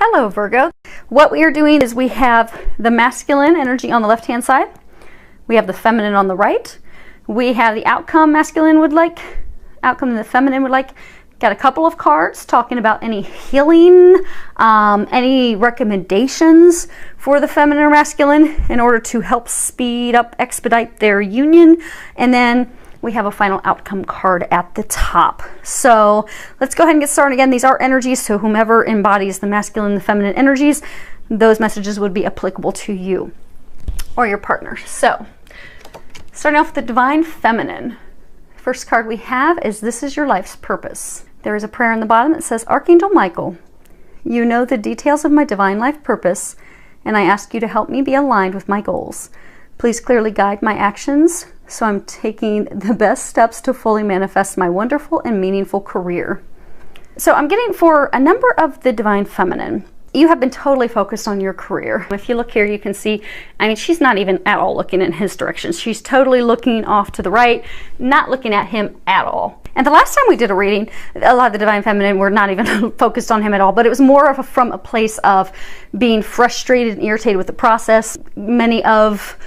Hello, Virgo. What we are doing is we have the masculine energy on the left-hand side. We have the feminine on the right. We have the outcome the feminine would like. Got a couple of cards talking about any healing, any recommendations for the feminine or masculine in order to help speed up, expedite their union. And then we have a final outcome card at the top. So let's go ahead and get started. Again, these are energies, so whomever embodies the masculine and the feminine energies, those messages would be applicable to you or your partner. So starting off with the divine feminine. First card we have is "This is your life's purpose." There is a prayer in the bottom that says, "Archangel Michael, you know the details of my divine life purpose, and I ask you to help me be aligned with my goals. Please clearly guide my actions so I'm taking the best steps to fully manifest my wonderful and meaningful career." So I'm getting for a number of the divine feminine, you have been totally focused on your career. If you look here, you can see, I mean, she's not even at all looking in his direction. She's totally looking off to the right, not looking at him at all. And the last time we did a reading, a lot of the divine feminine were not even focused on him at all, but it was more of from a place of being frustrated and irritated with the process. Many of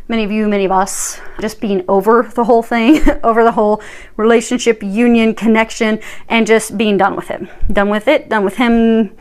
you, many of us, just being over the whole thing, over the whole relationship, union, connection, and just being done with it. Done with it, done with him,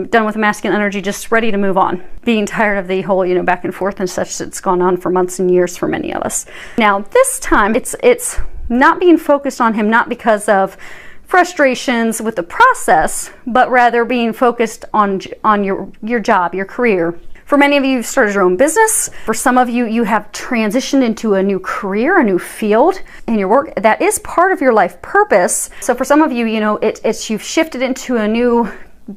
done with the masculine energy, just ready to move on. Being tired of the whole, back and forth and such that's gone on for months and years for many of us. Now, this time, it's not being focused on him, not because of frustrations with the process, but rather being focused on your job, your career. For many of you, you've started your own business. For some of you, you have transitioned into a new career, a new field in your work. That is part of your life purpose. So for some of you, you've shifted into a new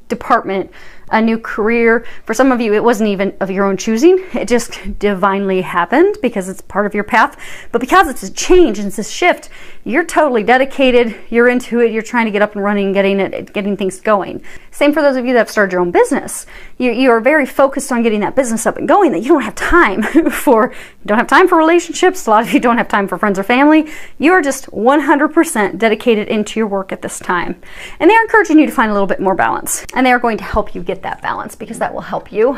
department, a new career. For some of you, it wasn't even of your own choosing. It just divinely happened because it's part of your path. But because it's a change and it's a shift, you're totally dedicated. You're into it. You're trying to get up and running, getting things going. Same for those of you that have started your own business. You are very focused on getting that business up and going that you don't have time for. You don't have time for relationships. A lot of you don't have time for friends or family. You are just 100% dedicated into your work at this time. And they're encouraging you to find a little bit more balance. And they're going to help you get that balance because that will help you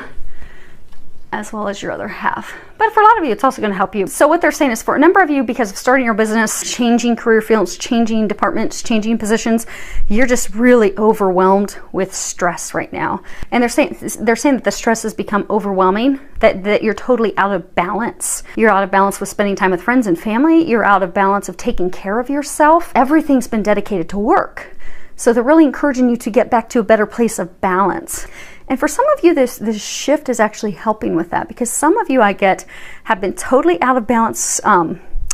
as well as your other half. But for a lot of you, it's also going to help you. So what they're saying is for a number of you, because of starting your business, changing career fields, changing departments, changing positions, you're just really overwhelmed with stress right now. And they're saying that the stress has become overwhelming, that you're totally out of balance. You're out of balance with spending time with friends and family. You're out of balance of taking care of yourself. Everything's been dedicated to work. So they're really encouraging you to get back to a better place of balance. And for some of you, this shift is actually helping with that, because some of you, have been totally out of balance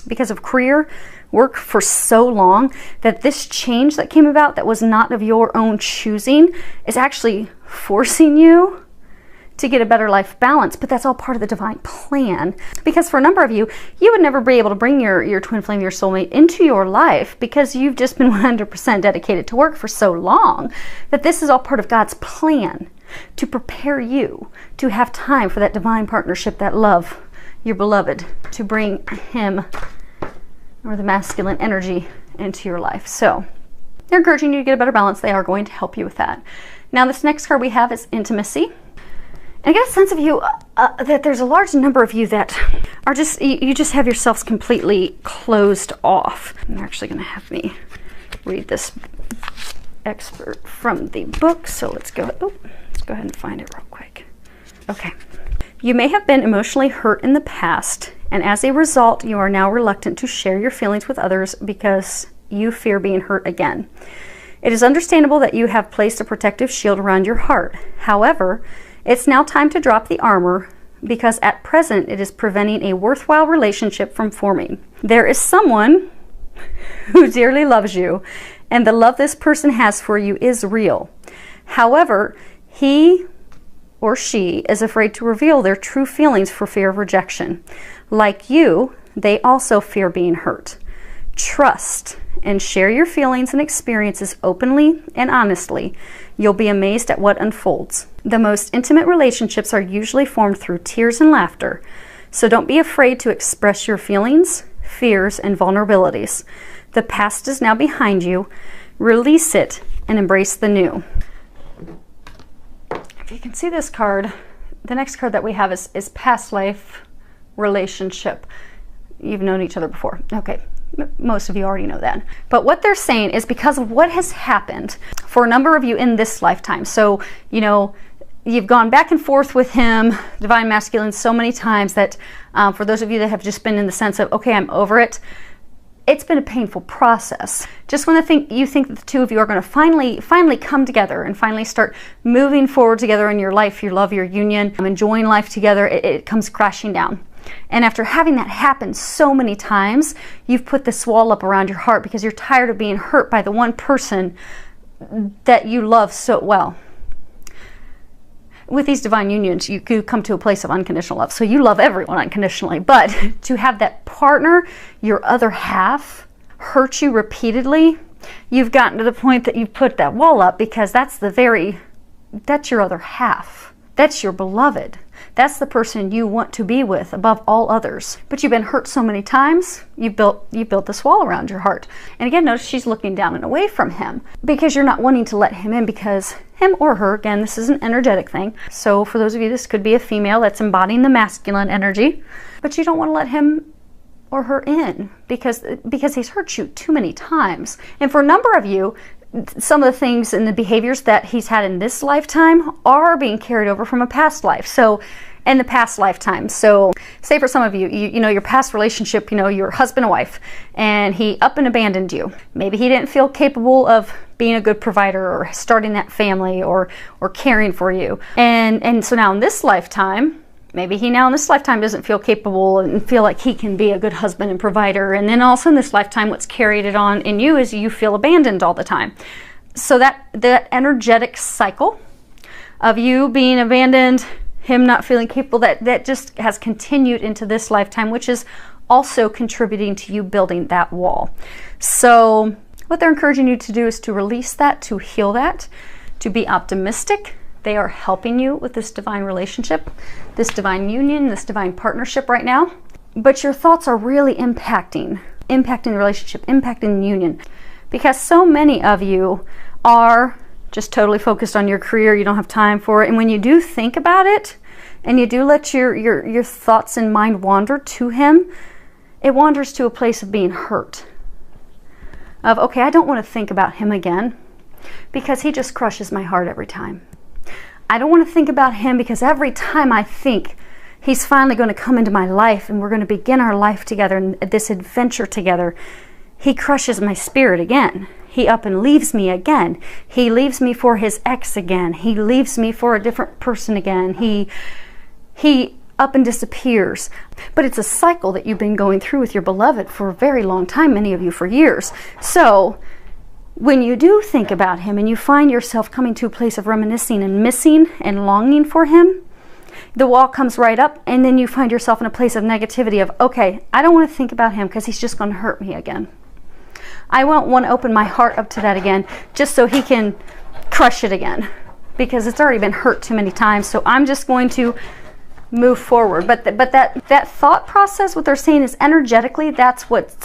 because of career work for so long that this change that came about that was not of your own choosing is actually forcing you to get a better life balance. But that's all part of the divine plan, because for a number of you, you would never be able to bring your twin flame, your soulmate, into your life because you've just been 100% dedicated to work for so long that this is all part of God's plan to prepare you to have time for that divine partnership, that love, your beloved, to bring him or the masculine energy into your life. So they're encouraging you to get a better balance. They are going to help you with that. Now, this next card we have is intimacy. And I get a sense of you that there's a large number of you that are you just have yourselves completely closed off. I'm actually going to have me read this excerpt from the book. So let's go ahead and find it real quick. Okay. You may have been emotionally hurt in the past, and as a result, you are now reluctant to share your feelings with others because you fear being hurt again. It is understandable that you have placed a protective shield around your heart. However, it's now time to drop the armor because at present it is preventing a worthwhile relationship from forming. There is someone who dearly loves you, and the love this person has for you is real. However, he or she is afraid to reveal their true feelings for fear of rejection. Like you, they also fear being hurt. Trust and share your feelings and experiences openly and honestly. You'll be amazed at what unfolds. The most intimate relationships are usually formed through tears and laughter. So don't be afraid to express your feelings, fears, and vulnerabilities. The past is now behind you. Release it and embrace the new. if you can see this card, the next card that we have is past life relationship. You've known each other before. Okay, most of you already know that. But what they're saying is because of what has happened for a number of you in this lifetime. So, you know, you've gone back and forth with him, divine masculine, so many times that for those of you that have just been in the sense of, okay, I'm over it, it's been a painful process. Just when you think that the two of you are going to finally come together and finally start moving forward together in your life, your love, your union, enjoying life together, it comes crashing down. And after having that happen so many times, you've put this wall up around your heart because you're tired of being hurt by the one person that you love so well. With these divine unions, you could come to a place of unconditional love. So you love everyone unconditionally, but to have that partner, your other half, hurt you repeatedly, you've gotten to the point that you've put that wall up because that's your other half. That's your beloved. That's the person you want to be with above all others. But you've been hurt so many times, you built this wall around your heart. And again, notice she's looking down and away from him because you're not wanting to let him in, because him or her, again, this is an energetic thing. So for those of you, this could be a female that's embodying the masculine energy, but you don't want to let him or her in because he's hurt you too many times. And for a number of you, some of the things and the behaviors that he's had in this lifetime are being carried over from a past life. So in the past lifetime. So say for some of you, you know, your past relationship, you know, your husband and wife, and he up and abandoned you. Maybe he didn't feel capable of being a good provider or starting that family or caring for you. And so now in this lifetime, maybe he now in this lifetime doesn't feel capable and feel like he can be a good husband and provider. And then also in this lifetime, what's carried it on in you is you feel abandoned all the time. So that energetic cycle of you being abandoned, him not feeling capable, that just has continued into this lifetime, which is also contributing to you building that wall. So what they're encouraging you to do is to release that, to heal that, to be optimistic. They are helping you with this divine relationship, this divine union, this divine partnership right now. But your thoughts are really impacting the relationship, impacting the union. Because so many of you are just totally focused on your career. You don't have time for it. And when you do think about it, and you do let your thoughts and mind wander to him, it wanders to a place of being hurt. Of, okay, I don't want to think about him again because he just crushes my heart every time. I don't want to think about him because every time I think he's finally going to come into my life and we're going to begin our life together and this adventure together, he crushes my spirit again. He up and leaves me again. He leaves me for his ex again. He leaves me for a different person again. He up and disappears. But it's a cycle that you've been going through with your beloved for a very long time, many of you for years. So when you do think about him and you find yourself coming to a place of reminiscing and missing and longing for him, the wall comes right up, and then you find yourself in a place of negativity of, okay, I don't want to think about him because he's just going to hurt me again. I won't want to open my heart up to that again just so he can crush it again because it's already been hurt too many times. So I'm just going to move forward. But that thought process, what they're saying is energetically, that's what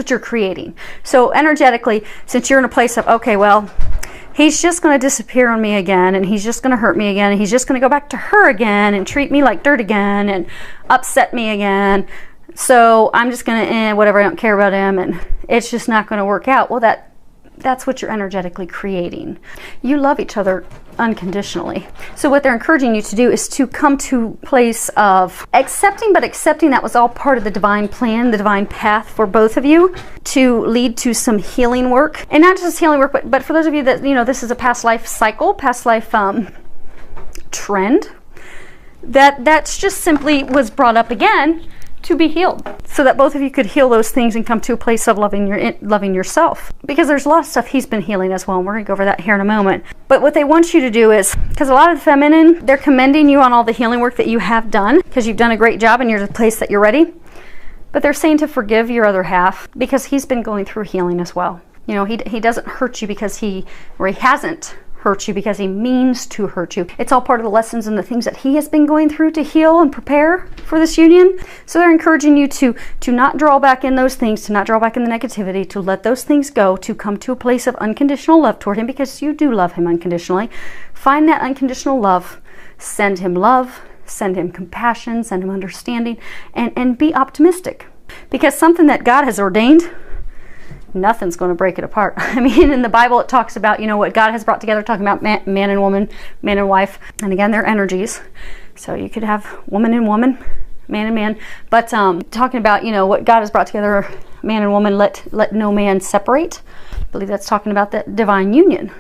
you're creating. So energetically, since you're in a place of, okay, well, he's just going to disappear on me again, and he's just going to hurt me again, and he's just going to go back to her again and treat me like dirt again and upset me again. So I'm just going to, whatever, I don't care about him, and it's just not going to work out. Well, that's what you're energetically creating. You love each other unconditionally. So what they're encouraging you to do is to come to a place of accepting, but accepting that was all part of the divine plan, the divine path for both of you to lead to some healing work. And not just healing work, but for those of you that, you know, this is a past life cycle, past life trend, that's just simply was brought up again to be healed, so that both of you could heal those things and come to a place of loving yourself. Because there's a lot of stuff he's been healing as well, and we're going to go over that here in a moment. But what they want you to do is, because a lot of the feminine, they're commending you on all the healing work that you have done, because you've done a great job and you're at the place that you're ready. But they're saying to forgive your other half, because he's been going through healing as well. You know, he doesn't hurt you because he hasn't hurt you because he means to hurt you. It's all part of the lessons and the things that he has been going through to heal and prepare for this union. So they're encouraging you to not draw back in those things, to not draw back in the negativity, to let those things go, to come to a place of unconditional love toward him, because you do love him unconditionally. Find that unconditional love, send him love, send him compassion, send him understanding, and be optimistic. Because something that God has ordained, nothing's going to break it apart. I mean, in the Bible, it talks about, what God has brought together, talking about man and woman, man and wife. And again, they're energies. So you could have woman and woman, man and man. But talking about, what God has brought together, man and woman, let no man separate. I believe that's talking about that divine union,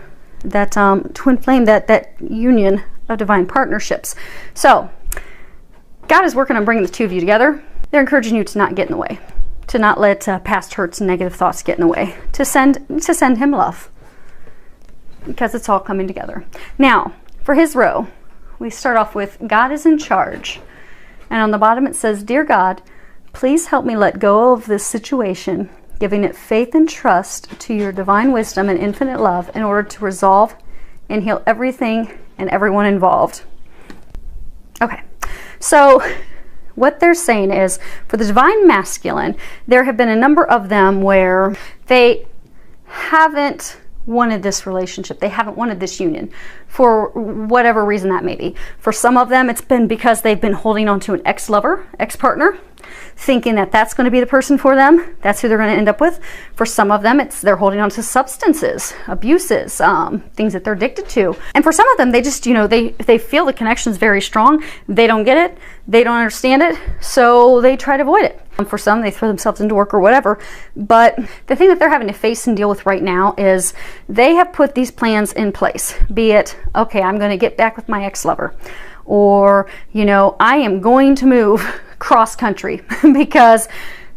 that twin flame, that union of divine partnerships. So God is working on bringing the two of you together. They're encouraging you to not get in the way, to not let past hurts and negative thoughts get in the way, to send him love, because it's all coming together. Now, for his row, we start off with God is in charge. And on the bottom it says, Dear God, please help me let go of this situation, giving it faith and trust to your divine wisdom and infinite love in order to resolve and heal everything and everyone involved. Okay, so what they're saying is, for the divine masculine, there have been a number of them where they haven't wanted this relationship. They haven't wanted this union for whatever reason that may be. For some of them, it's been because they've been holding on to an ex-lover, ex-partner, thinking that that's going to be the person for them. That's who they're going to end up with. For some of them, they're holding on to substances, abuses, things that they're addicted to. And for some of them, they just, they feel the connection's very strong. They don't get it. They don't understand it. So they try to avoid it. For some, they throw themselves into work or whatever. But the thing that they're having to face and deal with right now is they have put these plans in place. Be it, okay, I'm going to get back with my ex-lover. Or, I am going to move cross country because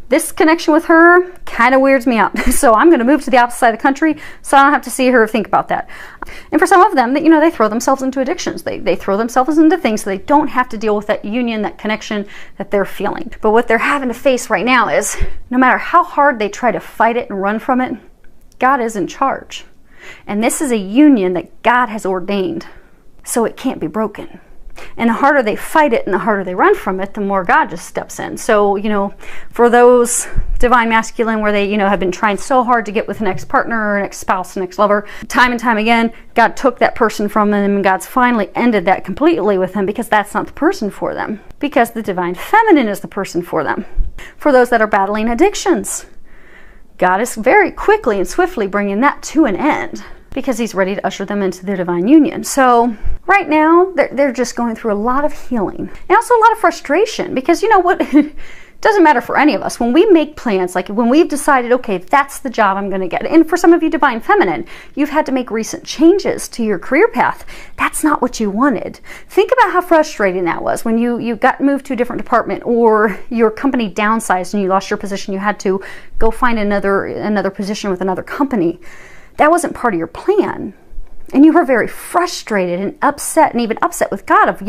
this connection with her kind of weirds me out. So I'm going to move to the opposite side of the country so I don't have to see her or think about that. And for some of them, they throw themselves into addictions. They throw themselves into things so they don't have to deal with that union, that connection that they're feeling. But what they're having to face right now is, no matter how hard they try to fight it and run from it, God is in charge. And this is a union that God has ordained, so it can't be broken. And the harder they fight it and the harder they run from it, the more God just steps in. So, for those divine masculine where they, have been trying so hard to get with an ex-partner or an ex-spouse, an ex-lover, time and time again, God took that person from them, and God's finally ended that completely with them, because that's not the person for them. Because the divine feminine is the person for them. For those that are battling addictions, God is very quickly and swiftly bringing that to an end, because he's ready to usher them into their divine union. So right now, they're just going through a lot of healing. And also a lot of frustration, because what, it doesn't matter for any of us. When we make plans, like when we've decided, okay, that's the job I'm going to get. And for some of you divine feminine, you've had to make recent changes to your career path. That's not what you wanted. Think about how frustrating that was when you got moved to a different department, or your company downsized and you lost your position. You had to go find another position with another company. That wasn't part of your plan. And you were very frustrated and upset, and even upset with God of,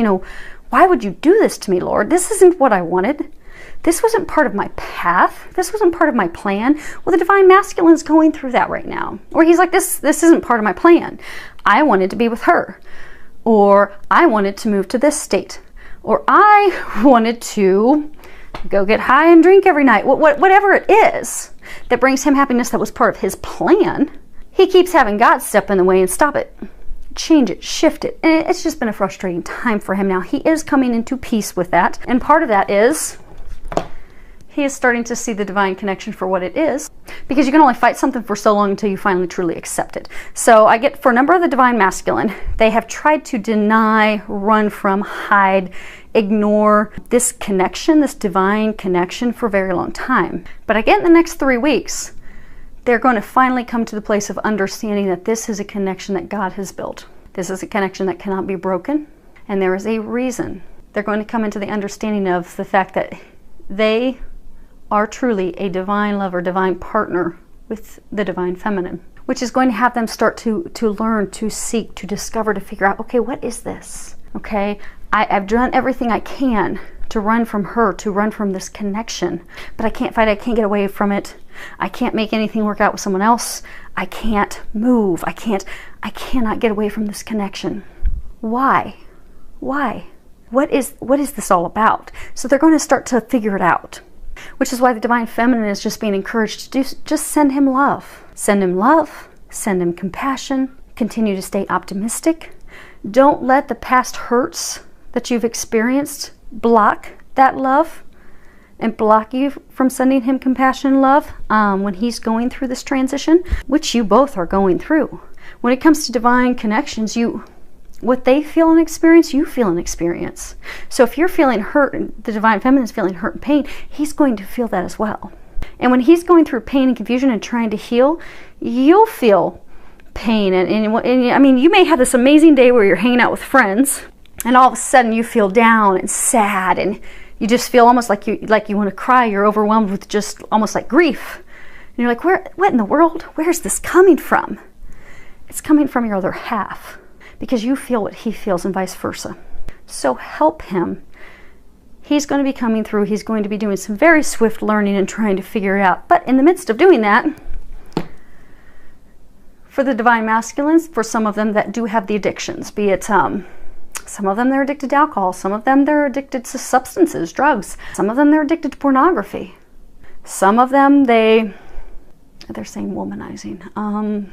why would you do this to me, Lord? This isn't what I wanted. This wasn't part of my path. This wasn't part of my plan. Well, the divine masculine is going through that right now, where he's like, this isn't part of my plan. I wanted to be with her, or I wanted to move to this state, or I wanted to go get high and drink every night. Whatever it is that brings him happiness that was part of his plan, he keeps having God step in the way and stop it, change it, shift it. And it's just been a frustrating time for him now. He is coming into peace with that. And part of that is he is starting to see the divine connection for what it is, because you can only fight something for so long until you finally truly accept it. So I get, for a number of the divine masculine, they have tried to deny, run from, hide, ignore this connection, this divine connection, for a very long time. But I get in the next 3 weeks, they're going to finally come to the place of understanding that this is a connection that God has built. This is a connection that cannot be broken, and there is a reason. They're going to come into the understanding of the fact that they are truly a divine lover, divine partner with the divine feminine, which is going to have them start to learn, to seek, to discover, to figure out, okay, what is this? Okay, I've done everything I can to run from her, to run from this connection, but I can't fight it, I can't get away from it. I can't make anything work out with someone else. I can't move. I cannot get away from this connection. Why? Why? What is this all about? So they're going to start to figure it out, which is why the divine feminine is just being encouraged to just send him love. Send him love, send him compassion, continue to stay optimistic. Don't let the past hurts that you've experienced block that love and block you from sending him compassion and love when he's going through this transition, which you both are going through. When it comes to divine connections, what they feel and experience, you feel and experience. So if you're feeling hurt, and the divine feminine is feeling hurt and pain, he's going to feel that as well. And when he's going through pain and confusion and trying to heal, you'll feel pain. And I mean, you may have this amazing day where you're hanging out with friends, and all of a sudden you feel down and sad, and you just feel almost like you want to cry. You're overwhelmed with just almost like grief. And you're like, what in the world? Where's this coming from? It's coming from your other half, because you feel what he feels and vice versa. So help him. He's going to be coming through. He's going to be doing some very swift learning and trying to figure it out. But in the midst of doing that, for the divine masculines, for some of them that do have the addictions, be it some of them they're addicted to alcohol, some of them they're addicted to substances, drugs, some of them they're addicted to pornography, some of them they're saying womanizing,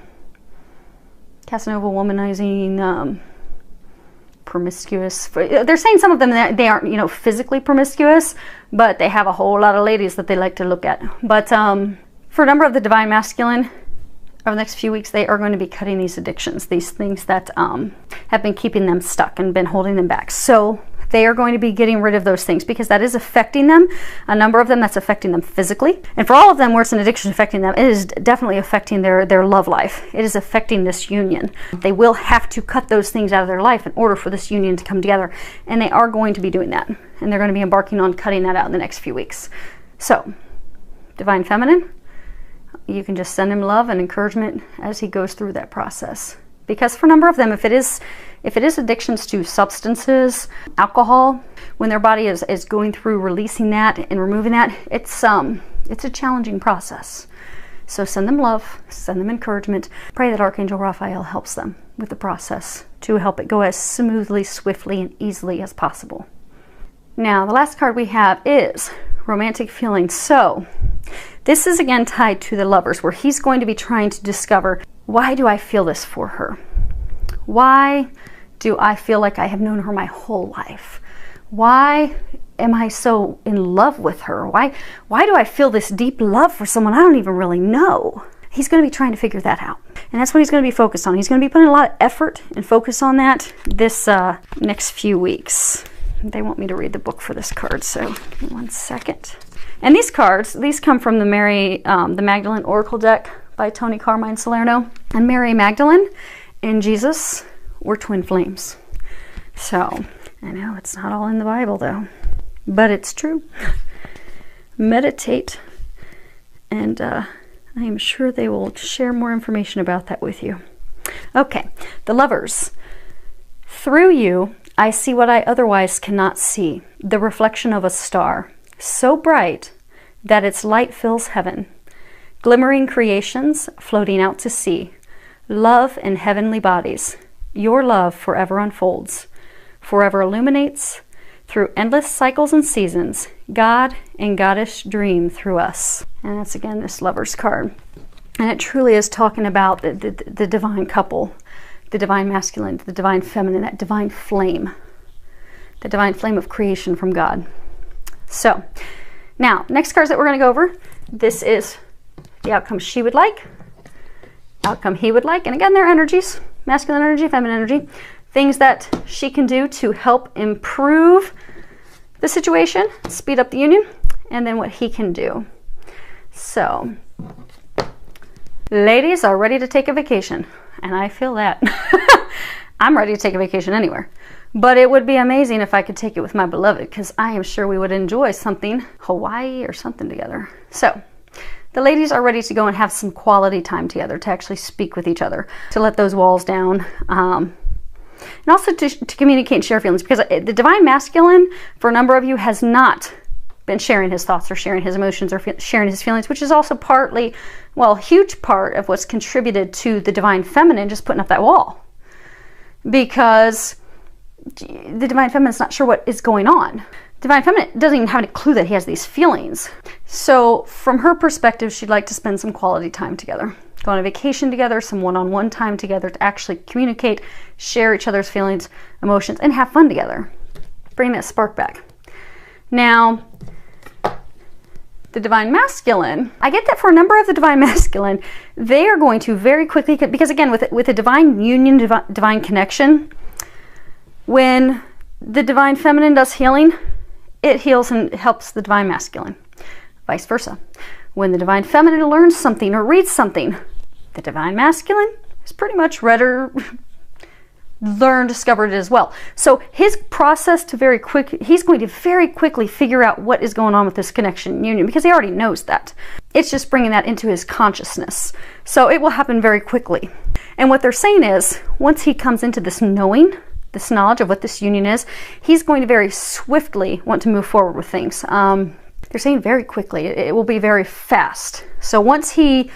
Casanova womanizing, promiscuous. They're saying some of them that they aren't, physically promiscuous, but they have a whole lot of ladies that they like to look at. But for a number of the divine masculine, over the next few weeks, they are going to be cutting these addictions, these things that have been keeping them stuck and been holding them back. So they are going to be getting rid of those things, because that is affecting them. A number of them, that's affecting them physically. And for all of them where it's an addiction affecting them, it is definitely affecting their love life. It is affecting this union. They will have to cut those things out of their life in order for this union to come together. And they are going to be doing that. And they're going to be embarking on cutting that out in the next few weeks. So, divine feminine, you can just send him love and encouragement as he goes through that process. Because for a number of them, if it is addictions to substances, alcohol, when their body is going through releasing that and removing that, it's a challenging process. So send them love, send them encouragement. Pray that Archangel Raphael helps them with the process to help it go as smoothly, swiftly, and easily as possible. Now, the last card we have is romantic feelings. So this is again tied to the lovers, where he's going to be trying to discover, why do I feel this for her? Why do I feel like I have known her my whole life? Why am I so in love with her? Why do I feel this deep love for someone I don't even really know? He's going to be trying to figure that out. And that's what he's going to be focused on. He's going to be putting a lot of effort and focus on that this next few weeks. They want me to read the book for this card, so give me 1 second. And these cards, these come from the the Magdalene Oracle deck by Tony Carmine Salerno. And Mary Magdalene and Jesus were twin flames. So, I know it's not all in the Bible though, but it's true. Meditate, and I am sure they will share more information about that with you. Okay, the lovers. Through you, I see what I otherwise cannot see, the reflection of a star, so bright that its light fills heaven, glimmering creations floating out to sea, love in heavenly bodies. Your love forever unfolds, forever illuminates, through endless cycles and seasons, God and Goddess dream through us. And that's again this Lover's card. And it truly is talking about the divine couple, the divine masculine, the divine feminine, that divine flame, the divine flame of creation from God. So, now, next cards that we're going to go over, this is the outcome she would like, outcome he would like, and again, they're energies, masculine energy, feminine energy, things that she can do to help improve the situation, speed up the union, and then what he can do. So, ladies are ready to take a vacation, and I feel that. I'm ready to take a vacation anywhere. But it would be amazing if I could take it with my beloved, because I am sure we would enjoy something, Hawaii or something together. So, the ladies are ready to go and have some quality time together, to actually speak with each other, to let those walls down, and also to communicate and share feelings, because the divine masculine, for a number of you, has not been sharing his thoughts or sharing his emotions or sharing his feelings, which is also partly, well, a huge part of what's contributed to the divine feminine just putting up that wall. Because the divine feminine's not sure what is going on. Divine feminine doesn't even have any clue that he has these feelings. So from her perspective, she'd like to spend some quality time together. Go on a vacation together, some one-on-one time together to actually communicate, share each other's feelings, emotions, and have fun together. Bring that spark back. Now, the divine masculine, I get that for a number of the divine masculine, they are going to very quickly, because again, with a divine union, divine connection, when the divine feminine does healing, it heals and helps the divine masculine. Vice versa. When the divine feminine learns something or reads something, the divine masculine is pretty much read or learned, discovered it as well. So his process to he's going to very quickly figure out what is going on with this connection and union, because he already knows that. It's just bringing that into his consciousness. So it will happen very quickly. And what they're saying is, once he comes into this knowing, this knowledge of what this union is, he's going to very swiftly want to move forward with things. They're saying very quickly. It will be very fast. So once he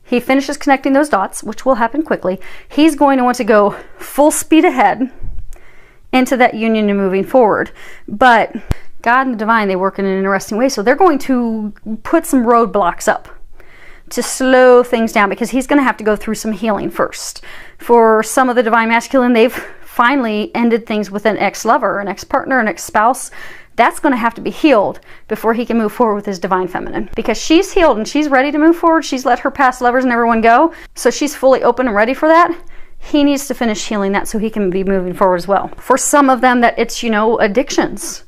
finishes connecting those dots, which will happen quickly, he's going to want to go full speed ahead into that union and moving forward. But God and the divine, they work in an interesting way. So they're going to put some roadblocks up to slow things down, because he's going to have to go through some healing first. For some of the divine masculine, they've finally ended things with an ex-lover, an ex-partner, an ex-spouse. That's going to have to be healed before he can move forward with his divine feminine, because she's healed and she's ready to move forward. She's let her past lovers and everyone go, so she's fully open and ready for that. He needs to finish healing that so he can be moving forward as well. For some of them, that it's, addictions,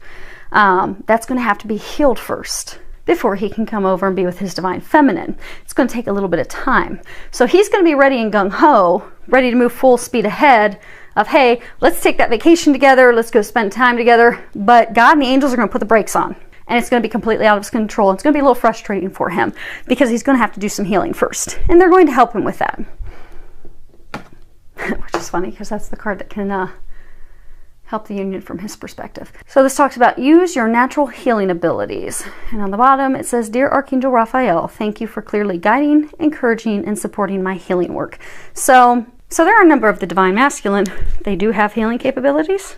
that's going to have to be healed first before he can come over and be with his divine feminine. It's going to take a little bit of time. So he's going to be ready and gung-ho, ready to move full speed ahead of, hey, let's take that vacation together, let's go spend time together. But God and the angels are going to put the brakes on, and it's going to be completely out of his control. It's going to be a little frustrating for him, because he's going to have to do some healing first, and they're going to help him with that. Which is funny, because that's the card that can help the union from his perspective. So this talks about use your natural healing abilities. And on the bottom it says, Dear Archangel Raphael, thank you for clearly guiding, encouraging, and supporting my healing work. So there are a number of the divine masculine. They do have healing capabilities.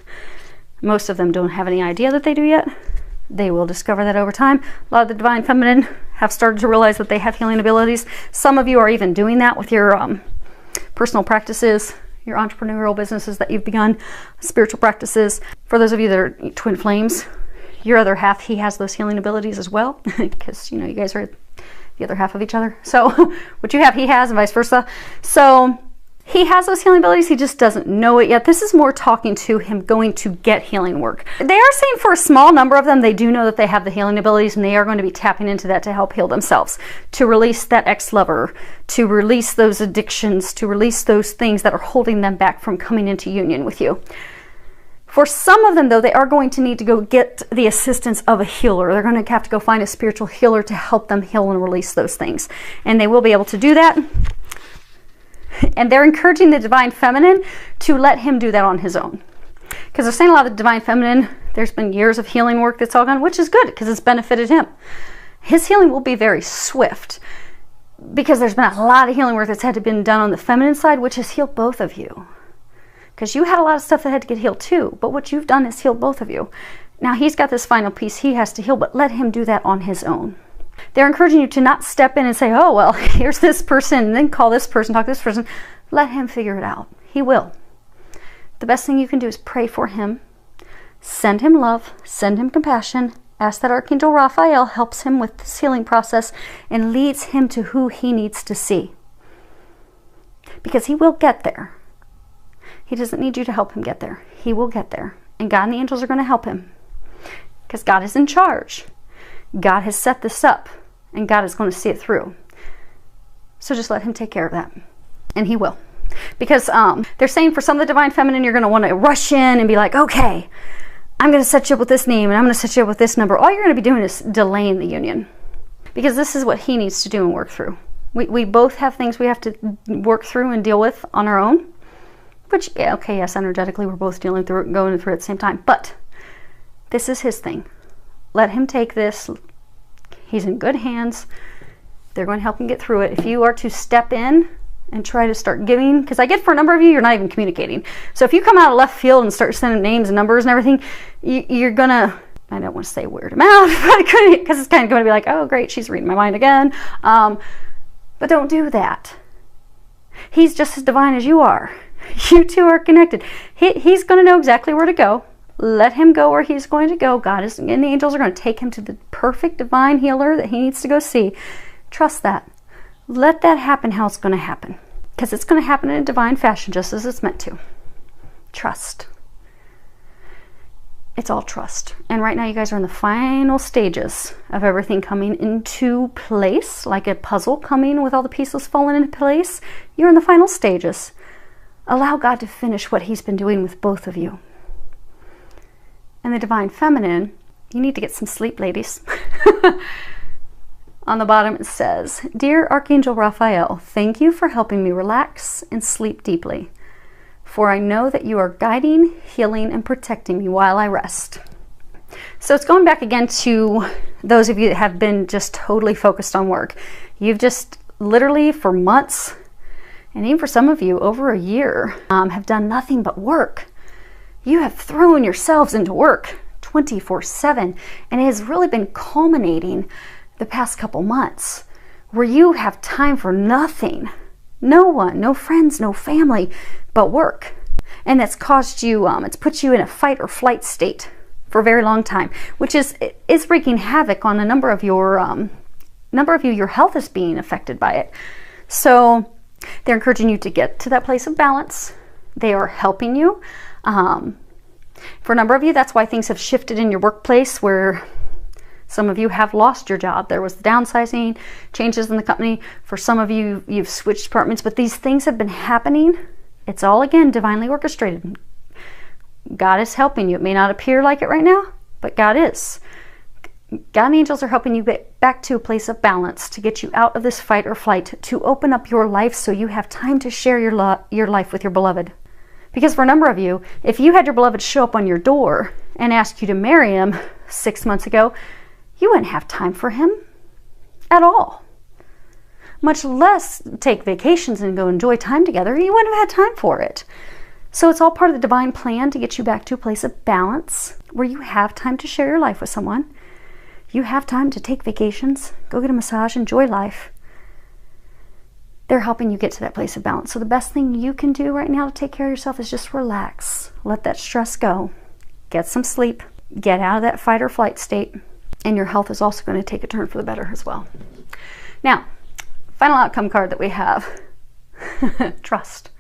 Most of them don't have any idea that they do yet. They will discover that over time. A lot of the divine feminine have started to realize that they have healing abilities. Some of you are even doing that with your personal practices, your entrepreneurial businesses that you've begun, spiritual practices. For those of you that are twin flames, your other half, he has those healing abilities as well, because you guys are the other half of each other. So what you have, he has, and vice versa. So he has those healing abilities, he just doesn't know it yet. This is more talking to him going to get healing work. They are saying for a small number of them, they do know that they have the healing abilities, and they are going to be tapping into that to help heal themselves, to release that ex-lover, to release those addictions, to release those things that are holding them back from coming into union with you. For some of them, though, they are going to need to go get the assistance of a healer. They're going to have to go find a spiritual healer to help them heal and release those things. And they will be able to do that. And they're encouraging the divine feminine to let him do that on his own. Because they're saying a lot of the divine feminine, there's been years of healing work that's all gone, which is good because it's benefited him. His healing will be very swift, because there's been a lot of healing work that's had to be done on the feminine side, which has healed both of you. Because you had a lot of stuff that had to get healed too, but what you've done is healed both of you. Now he's got this final piece he has to heal, but let him do that on his own. They're encouraging you to not step in and say, oh, well, here's this person, and then call this person, talk to this person. Let him figure it out. He will. The best thing you can do is pray for him, send him love, send him compassion, ask that Archangel Raphael helps him with this healing process and leads him to who he needs to see. Because he will get there. He doesn't need you to help him get there. He will get there. And God and the angels are going to help him. Because God is in charge. God has set this up, and God is going to see it through. So just let him take care of that, and he will. Because they're saying for some of the divine feminine, you're going to want to rush in and be like, okay, I'm going to set you up with this name, and I'm going to set you up with this number. All you're going to be doing is delaying the union, because this is what he needs to do and work through. We both have things we have to work through and deal with on our own, which, yeah, okay, yes, energetically we're both dealing through it and going through it at the same time, but this is his thing. Let him take this. He's in good hands. They're going to help him get through it. If you are to step in and try to start giving, because I get for a number of you, you're not even communicating. So if you come out of left field and start sending names and numbers and everything, you're going to, I don't want to say weird him out, because it's kind of going to be like, oh, great, she's reading my mind again. But don't do that. He's just as divine as you are. You two are connected. He's going to know exactly where to go. Let him go where he's going to go. God is, and the angels are going to take him to the perfect divine healer that he needs to go see. Trust that. Let that happen how it's going to happen. Because it's going to happen in a divine fashion, just as it's meant to. Trust. It's all trust. And right now you guys are in the final stages of everything coming into place, like a puzzle coming with all the pieces falling into place. You're in the final stages. Allow God to finish what he's been doing with both of you. And the divine feminine, you need to get some sleep, ladies. On the bottom it says, Dear Archangel Raphael, thank you for helping me relax and sleep deeply. For I know that you are guiding, healing, and protecting me while I rest. So it's going back again to those of you that have been just totally focused on work. You've just literally for months, and even for some of you over a year, have done nothing but work. You have thrown yourselves into work 24/7, and it has really been culminating the past couple months where you have time for nothing. No one, no friends, no family, but work. And that's caused you, it's put you in a fight or flight state for a very long time, which is wreaking havoc on a number of your your health is being affected by it. So they're encouraging you to get to that place of balance. They are helping you. For a number of you, that's why things have shifted in your workplace, where some of you have lost your job. There was downsizing, changes in the company. For some of you, you've switched departments, but these things have been happening. It's all, again, divinely orchestrated. God is helping you. It may not appear like it right now, but God is. God and angels are helping you get back to a place of balance, to get you out of this fight or flight, to open up your life so you have time to share your life with your beloved. Because for a number of you, if you had your beloved show up on your door and ask you to marry him 6 months ago, you wouldn't have time for him at all. Much less take vacations and go enjoy time together. You wouldn't have had time for it. So it's all part of the divine plan to get you back to a place of balance where you have time to share your life with someone. You have time to take vacations, go get a massage, enjoy life. They're helping you get to that place of balance. So the best thing you can do right now to take care of yourself is just relax. Let that stress go. Get some sleep. Get out of that fight or flight state. And your health is also going to take a turn for the better as well. Now, final outcome card that we have. Trust.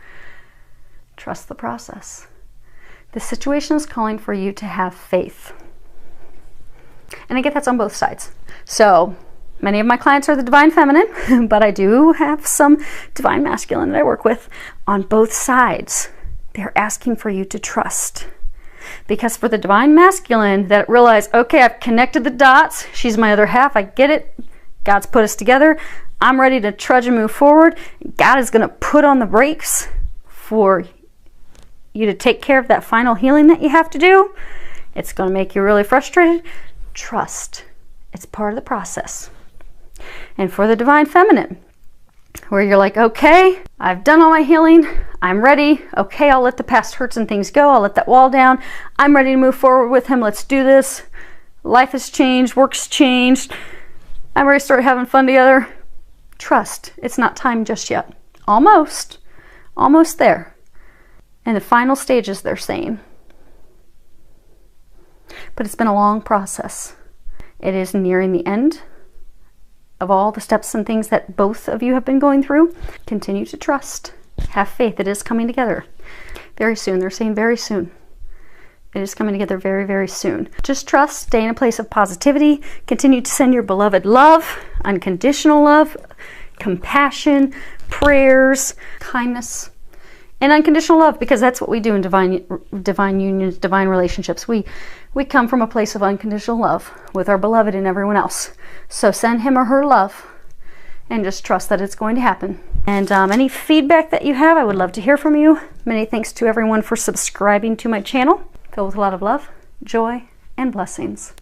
Trust the process. The situation is calling for you to have faith. And I get that's on both sides. So many of my clients are the divine feminine, but I do have some divine masculine that I work with on both sides. They're asking for you to trust. Because for the divine masculine that realize, okay, I've connected the dots. She's my other half. I get it. God's put us together. I'm ready to trudge and move forward. God is going to put on the brakes for you to take care of that final healing that you have to do. It's going to make you really frustrated. Trust. It's part of the process. And for the divine feminine, where you're like, okay, I've done all my healing. I'm ready. Okay, I'll let the past hurts and things go. I'll let that wall down. I'm ready to move forward with him. Let's do this. Life has changed. Work's changed. I'm ready to start having fun together. Trust. It's not time just yet. Almost. Almost there. And the final stages, they're saying. But it's been a long process. It is nearing the end of all the steps and things that both of you have been going through. Continue to trust. Have faith. It is coming together very soon. They're saying very soon. It is coming together very, very soon. Just trust. Stay in a place of positivity. Continue to send your beloved love, unconditional love, compassion, prayers, kindness, and unconditional love, because that's what we do in divine unions, divine relationships. We come from a place of unconditional love with our beloved and everyone else. So send him or her love and just trust that it's going to happen. And any feedback that you have, I would love to hear from you. Many thanks to everyone for subscribing to my channel, filled with a lot of love, joy, and blessings.